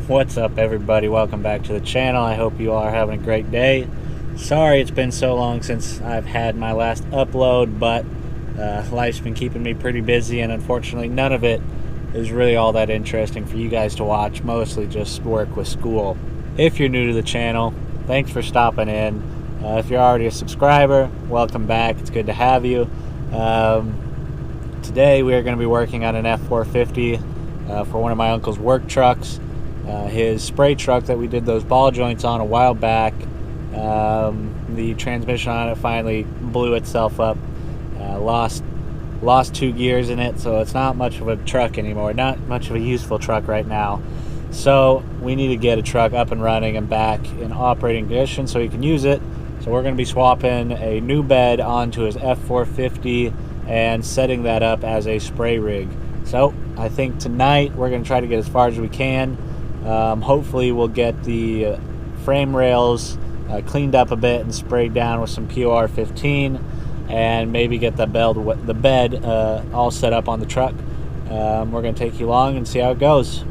What's up, everybody? Welcome back to the channel. I hope you all are having a great day. Sorry it's been so long since I've had my last upload, but life's been keeping me pretty busy, and unfortunately none of it is really all that interesting for you guys to watch, mostly just work with school. If you're new to the channel, thanks for stopping in. If you're already a subscriber, welcome back. It's good to have you. Today we are going to be working on an F450 for one of my uncle's work trucks. His spray truck that we did those ball joints on a while back, the transmission on it finally blew itself up. Lost 2 gears in it, so it's not much of a truck anymore, not much of a useful truck right now. So we need to get a truck up and running and back in operating condition so he can use it. So we're going to be swapping a new bed onto his F450 and setting that up as a spray rig. So I think tonight we're going to try to get as far as we can. Hopefully we'll get the frame rails cleaned up a bit and sprayed down with some POR15, and maybe get the bed all set up on the truck. We're going to take you along and see how it goes.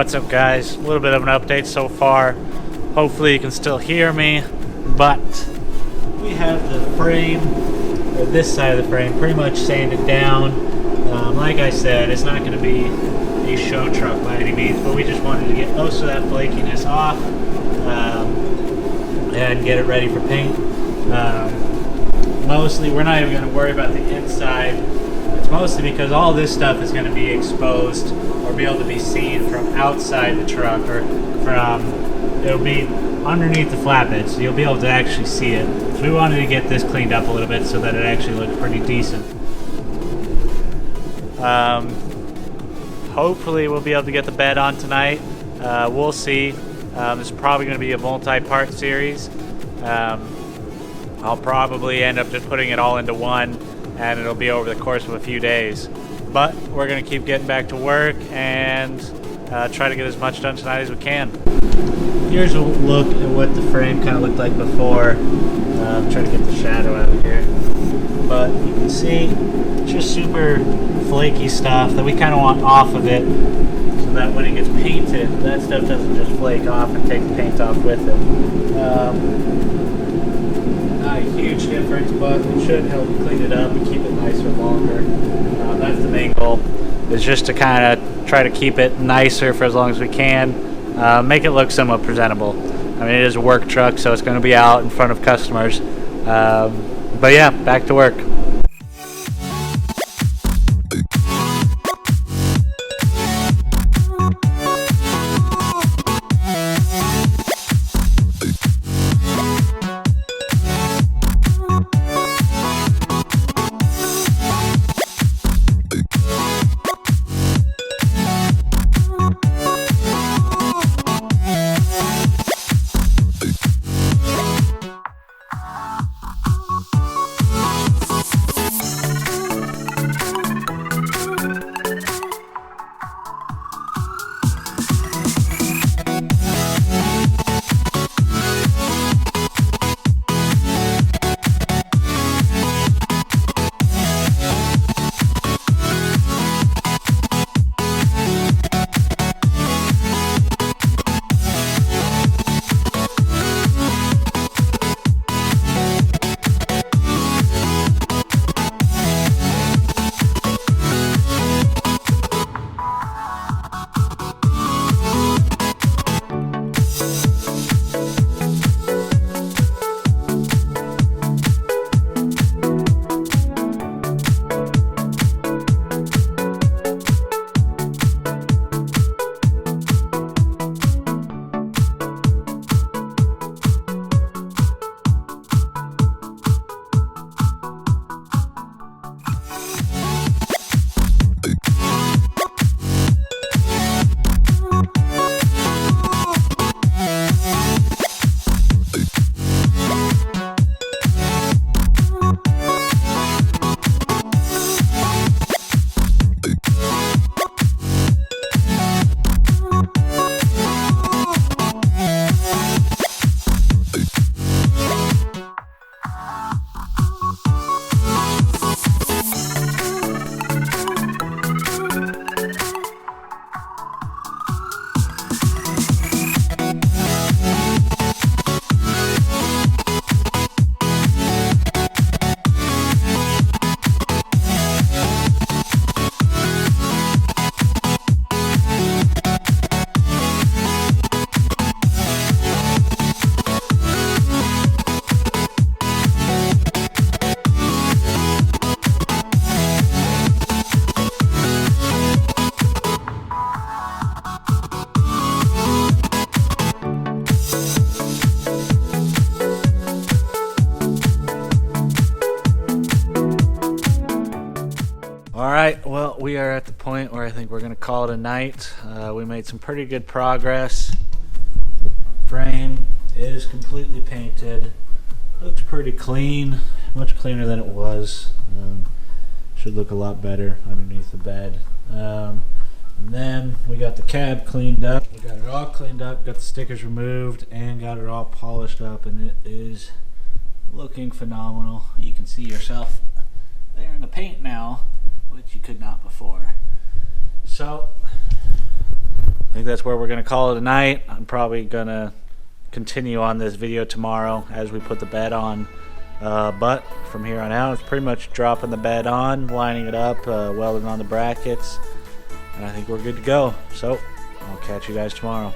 What's up, guys? A little bit of an update so far. Hopefully you can still hear me, but we have the frame, or this side of the frame, pretty much sanded down. Like I said, it's not going to be a show truck by any means, but we just wanted to get most of that flakiness off and get it ready for paint. Mostly, we're not even going to worry about the inside. It's mostly because all this stuff is going to be exposed or be able to be seen from outside the truck, or it'll be underneath the flatbed, so you'll be able to actually see it. So we wanted to get this cleaned up a little bit so that it actually looks pretty decent. Hopefully we'll be able to get the bed on tonight. We'll see. This is probably going to be a multi-part series. I'll probably end up just putting it all into one, and it'll be over the course of a few days. But we're going to keep getting back to work and try to get as much done tonight as we can. Here's a look at what the frame kind of looked like before. I'm trying to get the shadow out of here. But you can see just super flaky stuff that we kind of want off of it, so that when it gets painted, that stuff doesn't just flake off and take the paint off with it. Not a huge difference, but it should help clean it up and keep it nicer longer. That's the main goal, is just to kind of try to keep it nicer for as long as we can, make it look somewhat presentable. I mean, it is a work truck, so it's going to be out in front of customers. But yeah, back to work. Alright, well, we are at the point where I think we're going to call it a night. We made some pretty good progress. The frame is completely painted. Looks pretty clean, much cleaner than it was. Should look a lot better underneath the bed. And then we got the cab cleaned up. We got it all cleaned up, got the stickers removed, and got it all polished up, and it is looking phenomenal. You can see yourself there in the paint now, which you could not before. So think that's where we're going to call it a night. I'm probably going to continue on this video tomorrow as we put the bed on. But from here on out, it's pretty much dropping the bed on, lining it up, welding on the brackets, and I think we're good to go. So I'll catch you guys tomorrow.